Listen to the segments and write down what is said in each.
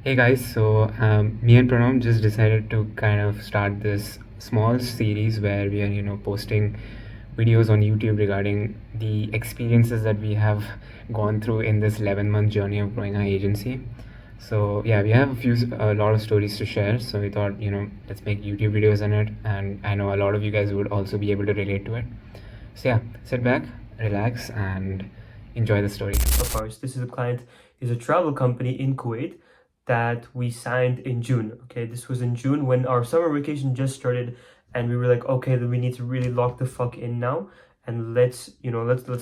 Hey guys, so me and Pranam just decided to kind of start this small series where we are, posting videos on YouTube regarding the experiences that we have gone through in this 11-month journey of growing our agency. So yeah, we have a lot of stories to share. So we thought, let's make YouTube videos on it, and I know a lot of you guys would also be able to relate to it. So yeah, sit back, relax, and enjoy the story. Of ours. This is a client, is a travel company in Kuwait that we signed in June. Okay, this was in June when our summer vacation just started, and we were like, okay, then we need to really lock the fuck in now, and let's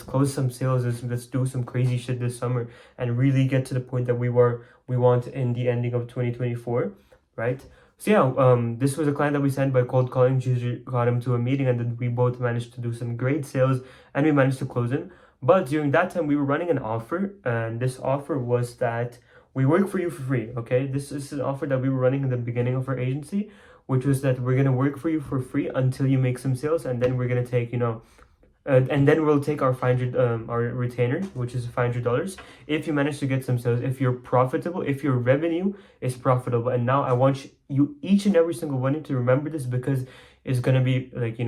close some sales. Let's do some crazy shit this summer, and really get to the point that we want in the ending of 2024, right? So yeah, this was a client that we signed by cold calling. Just got him to a meeting, and then we both managed to do some great sales, and we managed to close in. But during that time, we were running an offer, and this offer was that we work for you for free. Okay, this is an offer that we were running in the beginning of our agency, which was that we're gonna work for you for free until you make some sales, and then we're gonna take, and then we'll take our 500, our retainer, which is $500, if you manage to get some sales, if you're profitable, if your revenue is profitable. And now I want you each and every single one to remember this, because it's gonna be like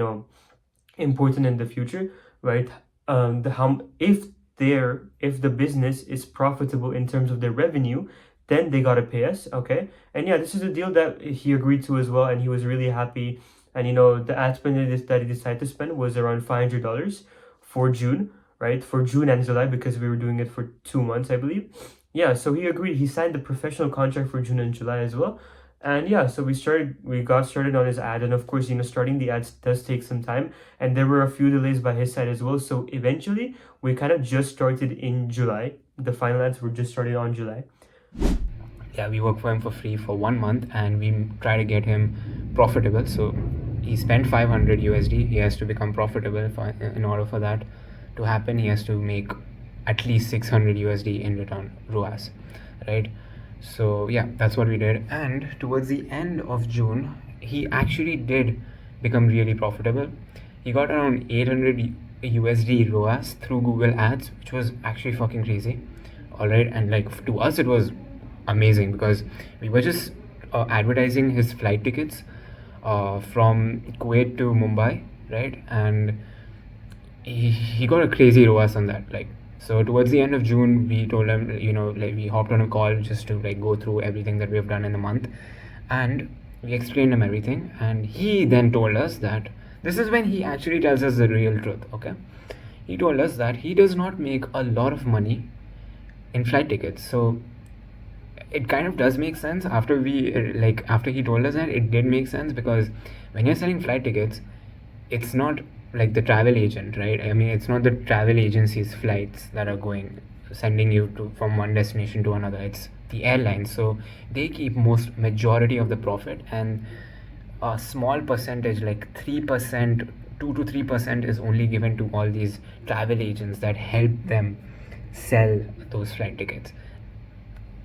important in the future, right? The how if the business is profitable in terms of their revenue, then they gotta pay us, okay? And yeah, this is a deal that he agreed to as well, and he was really happy. And the ad spend that he decided to spend was around $500 for June, right? For June and July, because we were doing it for 2 months, I believe. Yeah, so he agreed. He signed the professional contract for June and July as well. And yeah, so we got started on his ad, and of course, starting the ads does take some time, and there were a few delays by his side as well. So eventually, we kind of just started in July. The final ads were just started on July. Yeah, we work for him for free for 1 month, and we try to get him profitable. So he spent 500 USD. He has to become profitable. In order for that to happen, he has to make at least 600 USD in return ROAS, right? So yeah, that's what we did. And towards the end of June, he actually did become really profitable. He got around 800 USD ROAS through Google Ads, which was actually fucking crazy. All right, and like to us, it was amazing because we were just advertising his flight tickets from Kuwait to Mumbai, right? And he got a crazy ROAS on that. Like, so towards the end of June, we told him, like we hopped on a call just to like go through everything that we have done in the month, and we explained him everything, and he then told us that this is when he actually tells us the real truth. Okay, he told us that he does not make a lot of money in flight tickets. So it kind of does make sense after he told us that. It did make sense because when you're selling flight tickets, it's not like the travel agent, right? I mean, it's not the travel agency's flights that are going sending you to from one destination to another. It's the airline. So they keep most majority of the profit, and a small percentage, like 3%, 2 to 3%, is only given to all these travel agents that help them sell those flight tickets.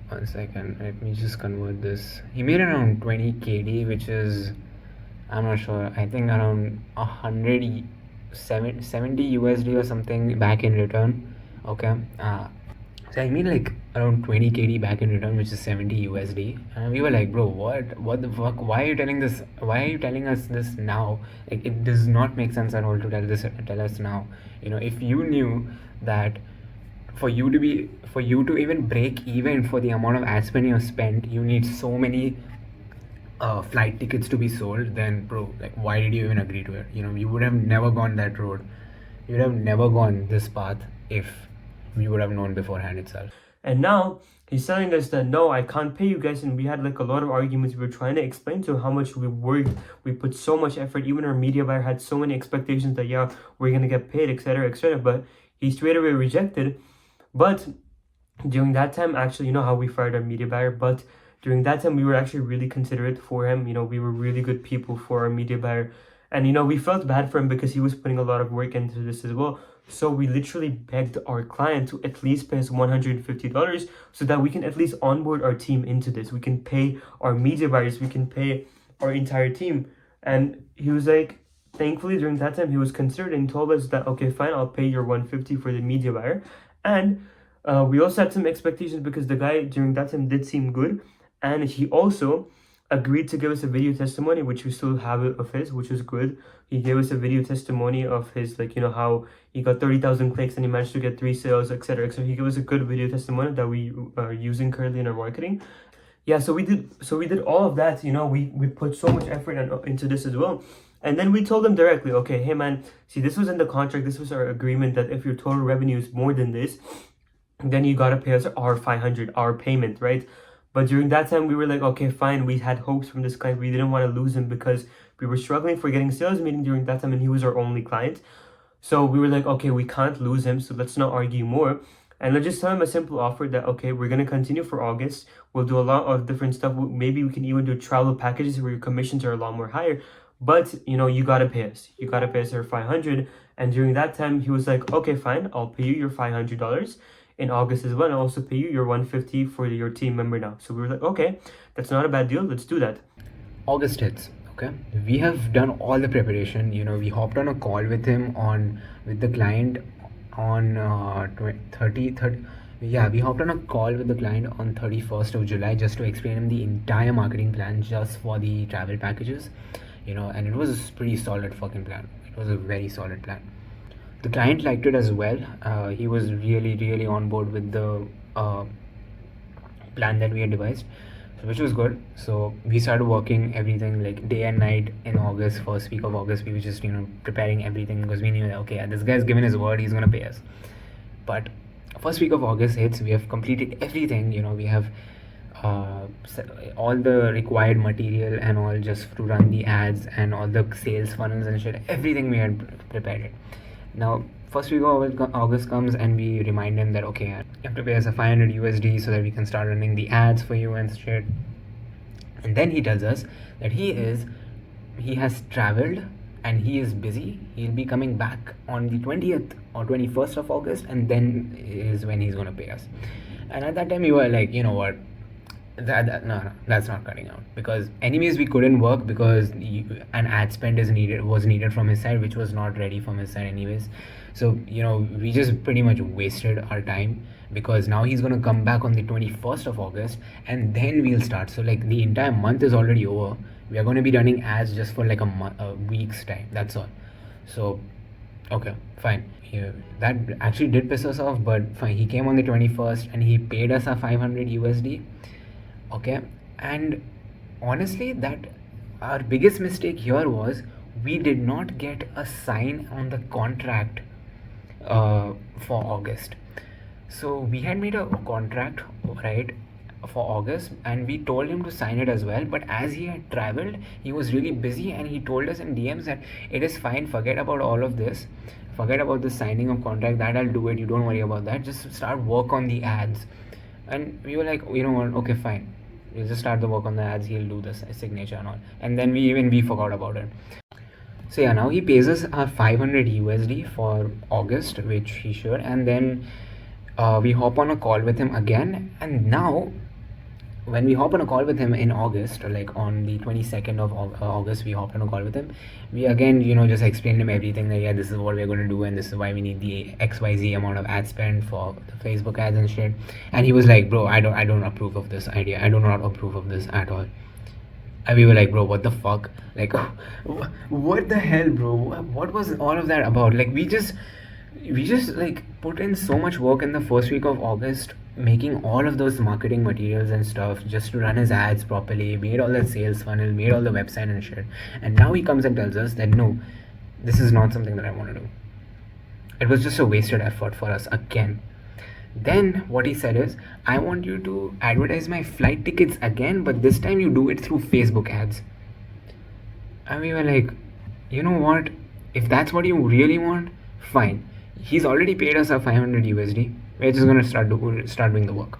1 second, let me just convert this. He made around 20 KD, which is, I'm not sure, I think around 170 USD or something back in return. Okay. So I made like around 20 KD back in return, which is 70 USD. And we were like, bro, what the fuck? Why are you telling this? Why are you telling us this now? Like, it does not make sense at all to tell us now. If you knew that for you to even break even for the amount of ad spend you spent, you need so many flight tickets to be sold, then bro, like, why did you even agree to it? You would have never gone that road. You would have never gone this path if we would have known beforehand itself. And now he's telling us that no, I can't pay you guys. And we had like a lot of arguments. We were trying to explain to him how much we worked. We put so much effort. Even our media buyer had so many expectations that, yeah, we're going to get paid, etc., etc. But he straight away rejected. But during that time, actually, you know how we fired our media buyer? But during that time, we were actually really considerate for him. We were really good people for our media buyer. And, we felt bad for him because he was putting a lot of work into this as well. So we literally begged our client to at least pay us $150 so that we can at least onboard our team into this. We can pay our media buyers, we can pay our entire team. And he was like, thankfully during that time he was considered and told us that, okay, fine, I'll pay your 150 for the media buyer. And we also had some expectations because the guy during that time did seem good. And he also agreed to give us a video testimony, which we still have it of his, which is good. He gave us a video testimony of his, like, you know, how he got 30,000 clicks and he managed to get 3 sales, etc. So he gave us a good video testimony that we are using currently in our marketing. Yeah, so we did all of that, you know. We put so much effort into this as well. And then we told him directly, okay, hey man, see, this was in the contract, this was our agreement, that if your total revenue is more than this, then you gotta pay us our 500, our payment, right? But during that time, we were like, okay, fine. We had hopes from this client. We didn't want to lose him because we were struggling for getting sales meeting during that time, and he was our only client. So we were like, okay, we can't lose him, so let's not argue more. And let's just tell him a simple offer that, okay, we're going to continue for August. We'll do a lot of different stuff. Maybe we can even do travel packages where your commissions are a lot more higher. But, you know, you got to pay us. You got to pay us our 500. And during that time, he was like, okay, fine. I'll pay you your $500 in August as well, and also pay you your 150 for your team member now. So we were like, okay, that's not a bad deal. Let's do that. August hits. Okay, we have done all the preparation. You know, we hopped on a call with him with the client on 30. Yeah, we hopped on a call with the client on 31st of July just to explain him the entire marketing plan just for the travel packages. You know, and it was a pretty solid fucking plan. It was a very solid plan. The client liked it as well. He was really on board with the plan that we had devised, which was good. So we started working everything like day and night in August. First week of August, we were just, you know, preparing everything because we knew that, okay, this guy's given his word, he's gonna pay us. But first week of August hits, we have completed everything. You know, we have all the required material and all just to run the ads and all the sales funnels and shit. Everything we had prepared it. Now, first week of August comes and we remind him that, okay, you have to pay us a 500 USD so that we can start running the ads for you and shit. And then he tells us that he has traveled and he is busy. He'll be coming back on the 20th or 21st of August, and then is when he's going to pay us. And at that time, we were like, you know what? No, that's not cutting out, because anyways we couldn't work because an ad spend was needed from his side, which was not ready from his side anyways. So, you know, we just pretty much wasted our time, because now he's going to come back on the 21st of August and then we'll start. So like the entire month is already over. We are going to be running ads just for like a week's time, that's all. So okay, fine. That actually did piss us off, but fine. He came on the 21st and he paid us a 500 USD. Okay, and honestly, that our biggest mistake here was we did not get a sign on the contract for August. So we had made a contract, right, for August, and we told him to sign it as well. But as he had traveled, he was really busy, and he told us in DMs that it is fine, forget about all of this, forget about the signing of contract, that I'll do it, you don't worry about that, just start work on the ads. And we were like, you know what, okay, fine, we'll just start the work on the ads, he'll do the signature and all. And then we forgot about it. So yeah, now he pays us our 500 USD for August, which he should, and then we hop on a call with him again. And now when we hop on a call with him in August, like on the 22nd of August, we hopped on a call with him. We again, you know, just explained him everything, that yeah, this is what we're going to do and this is why we need the XYZ amount of ad spend for the Facebook ads and shit. And he was like, bro, I don't approve of this idea. I do not approve of this at all. And we were like, bro, what the fuck? Like, what the hell, bro? What was all of that about? Like, we just like put in so much work in the first week of August, making all of those marketing materials and stuff just to run his ads properly, made all that sales funnel, made all the website and shit. And now he comes and tells us that no, this is not something that I want to do. It was just a wasted effort for us again. Then what he said is, I want you to advertise my flight tickets again, but this time you do it through Facebook ads. And we were like, you know what, if that's what you really want, fine. He's already paid us our 500 USD. We're just gonna start doing the work.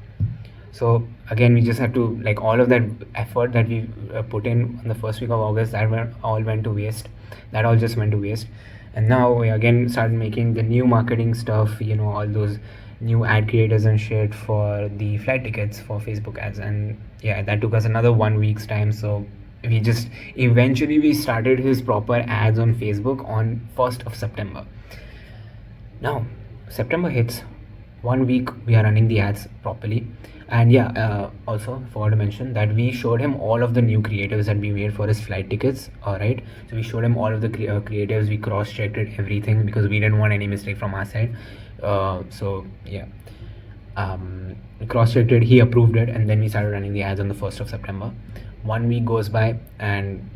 So again, we just had to, like, all of that effort that we put in the first week of August, that all went to waste. That all just went to waste. And now we again started making the new marketing stuff, you know, all those new ad creators and shit for the flight tickets for Facebook ads. And yeah, that took us another 1 week's time. So we just eventually we started his proper ads on Facebook on 1st of September. Now September hits, 1 week we are running the ads properly, And yeah, also forgot to mention that we showed him all of the new creatives that we made for his flight tickets. All right, so we showed him all of the creatives. We cross-checked it, everything, because we didn't want any mistake from our side. So yeah, we cross-checked it. He approved it, and then we started running the ads on the 1st of September. 1 week goes by, and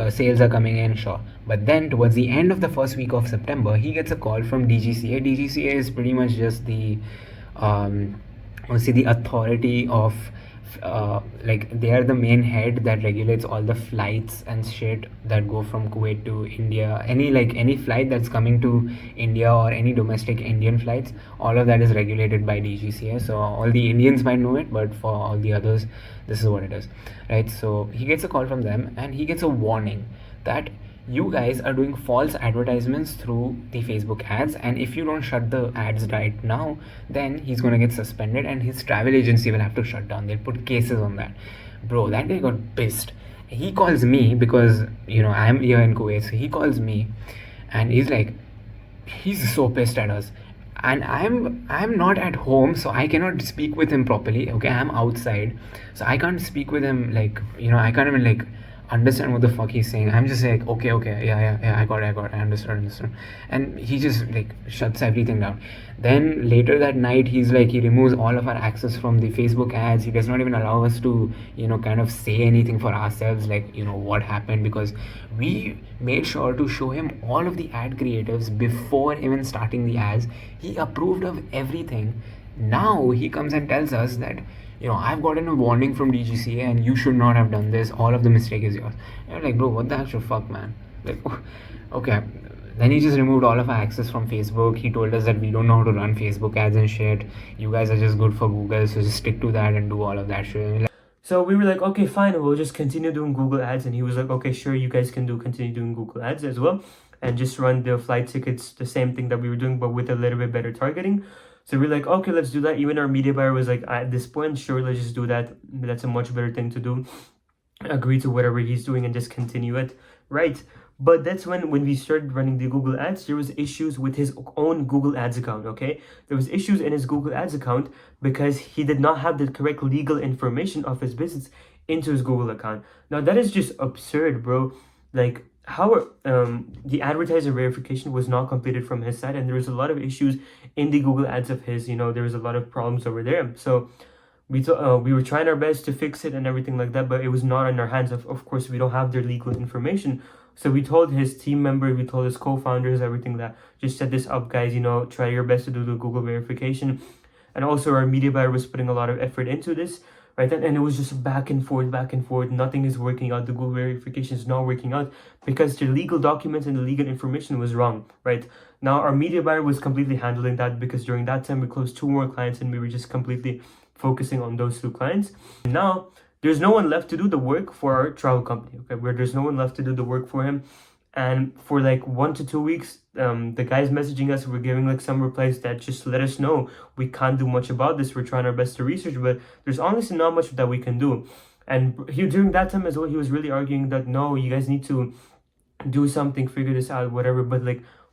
sales are coming in, sure. But then towards the end of the first week of September, he gets a call from DGCA. DGCA is pretty much just the the authority of like, they are the main head that regulates all the flights and shit that go from Kuwait to India. Any flight that's coming to India, or any domestic Indian flights, all of that is regulated by DGCA. So all the Indians might know it, but for all the others, this is what it is, right? So he gets a call from them, and he gets a warning that you guys are doing false advertisements through the Facebook ads, and if you don't shut the ads right now, then he's gonna get suspended, and his travel agency will have to shut down. They'll put cases on that. Bro, that guy got pissed. He calls me because I'm here in Kuwait, so he calls me, and he's so pissed at us. And I'm not at home, so I cannot speak with him properly. Okay, I'm outside, so I can't speak with him. I can't even understand what the fuck he's saying. I'm just like, okay, yeah, I got it, I understood. And he just shuts everything down. Then later that night, he removes all of our access from the Facebook ads. He does not even allow us to kind of say anything for ourselves, what happened, because we made sure to show him all of the ad creatives before even starting the ads. He approved of everything. Now he comes and tells us that I've gotten a warning from DGCA and you should not have done this. All of the mistake is yours. And I'm like, bro, what the actual fuck, man? Okay. Then he just removed all of our access from Facebook. He told us that we don't know how to run Facebook ads and shit. You guys are just good for Google, so just stick to that and do all of that shit. So we were like, okay, fine, we'll just continue doing Google ads. And he was like, okay, sure, you guys can continue doing Google ads as well, and just run the flight tickets, the same thing that we were doing, but with a little bit better targeting. So we're like, okay, let's do that. Even our media buyer was like, at this point, sure, let's just do that. That's a much better thing to do. Agree to whatever he's doing and just continue it, right? But that's when we started running the Google ads, there was issues with his own Google ads account. Okay, there was issues in his Google ads account because he did not have the correct legal information of his business into his Google account. Now that is just absurd, bro. Like, how the advertiser verification was not completed from his side, and there was a lot of issues in the Google ads of his. There was a lot of problems over there. So we were trying our best to fix it and everything like that, but it was not in our hands. Of course, we don't have their legal information. So we told his team members, we told his co-founders, everything, that just set this up, guys. Try your best to do the Google verification. And also our media buyer was putting a lot of effort into this, right? And it was just back and forth. Nothing is working out. The Google verification is not working out because the legal documents and the legal information was wrong, right? Now our media buyer was completely handling that, because during that time we closed 2 more clients and we were just completely focusing on those 2 clients. And now there's no one left to do the work for our travel company, okay? Where there's no one left to do the work for him. And for 1 to 2 weeks, the guys messaging us were giving some replies that just let us know we can't do much about this. We're trying our best to research, but there's honestly not much that we can do. And during that time as well, he was really arguing that, no, you guys need to do something, figure this out, whatever. But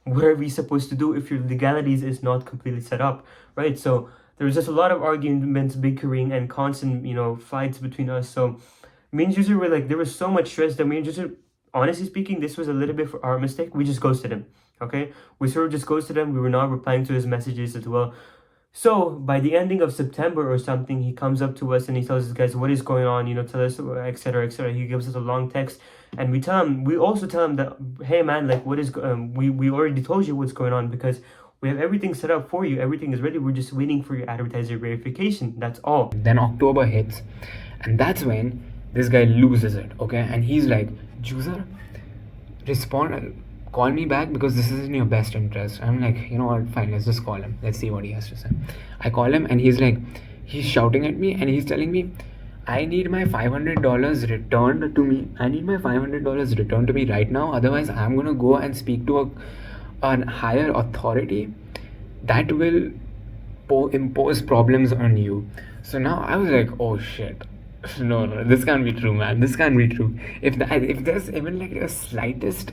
what are we supposed to do if your legalities is not completely set up, right? So there was just a lot of arguments, bickering, and constant, fights between us. So me and Juicer were there was so much stress that me and Juicer, honestly speaking, this was a little bit for our mistake. We just ghosted him, okay? We sort of just ghosted him. We were not replying to his messages as well. So by the ending of September or something, he comes up to us and he tells us, guys, what is going on? Tell us, etc., etc. He gives us a long text, and we also tell him that, hey man, what is we already told you what's going on, because we have everything set up for you. Everything is ready. We're just waiting for your advertiser verification. That's all. Then October hits, and that's when this guy loses it, okay? And he's like, Juicer, call me back, because this is in your best interest. I'm like, you know what, fine, let's just call him. Let's see what he has to say. I call him, and he's shouting at me, and he's telling me, I need my $500 returned to me. I need my $500 returned to me right now. Otherwise, I'm going to go and speak to a higher authority that will impose problems on you. So now I was like, oh shit. No, this can't be true, man. This can't be true. If there's even a slightest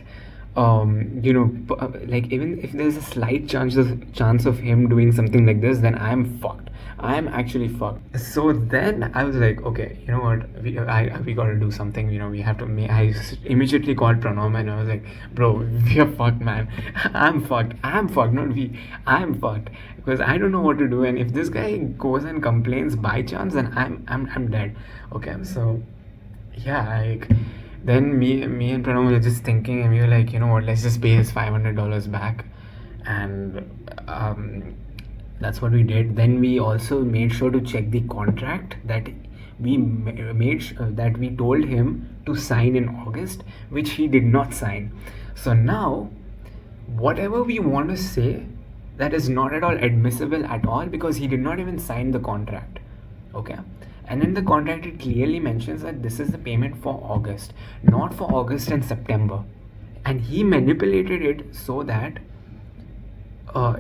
even if there's a slight chance of him doing something like this, then I'm fucked. I'm actually fucked. So then I was like, okay, you know what? We gotta do something. You know, we have to. Immediately called Pranam and I was like, bro, we are fucked, man. I'm fucked. I'm fucked. Not we. I'm fucked because I don't know what to do. And if this guy goes and complains by chance, then I'm dead. Okay, so yeah, like then me and Pranav were just thinking, and we were like, you know what? Let's just pay his $500 back, and that's what we did. Then we also made sure to check the contract that made sure that we told him to sign in August, which he did not sign. So now, whatever we want to say, that is not at all admissible at all because he did not even sign the contract. Okay. And in the contract, it clearly mentions that this is the payment for August, not for August and September. And he manipulated it so that uh,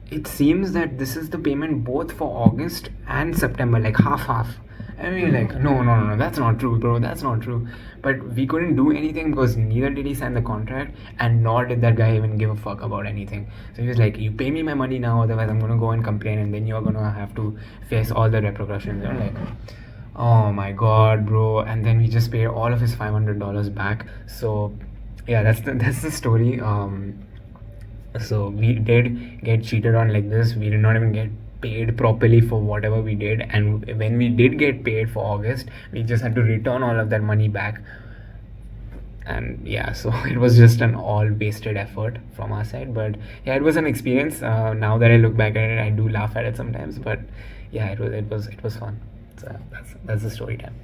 it seems that this is the payment both for August and September, like half. And we were like, no, that's not true, bro, that's not true. But we couldn't do anything because neither did he sign the contract, and nor did that guy even give a fuck about anything. So he was like, you pay me my money now, otherwise I'm gonna go and complain, and then you're gonna have to face all the repercussions. And like, oh my god, bro. And then we just paid all of his $500 back. So yeah, that's the story. So we did get cheated on like this. We did not even get paid properly for whatever we did, and when we did get paid for August, we just had to return all of that money back. And yeah, so it was just an all wasted effort from our side. But yeah, it was an experience. Now that I look back at it, I do laugh at it sometimes. But yeah, it was fun. So that's the story time.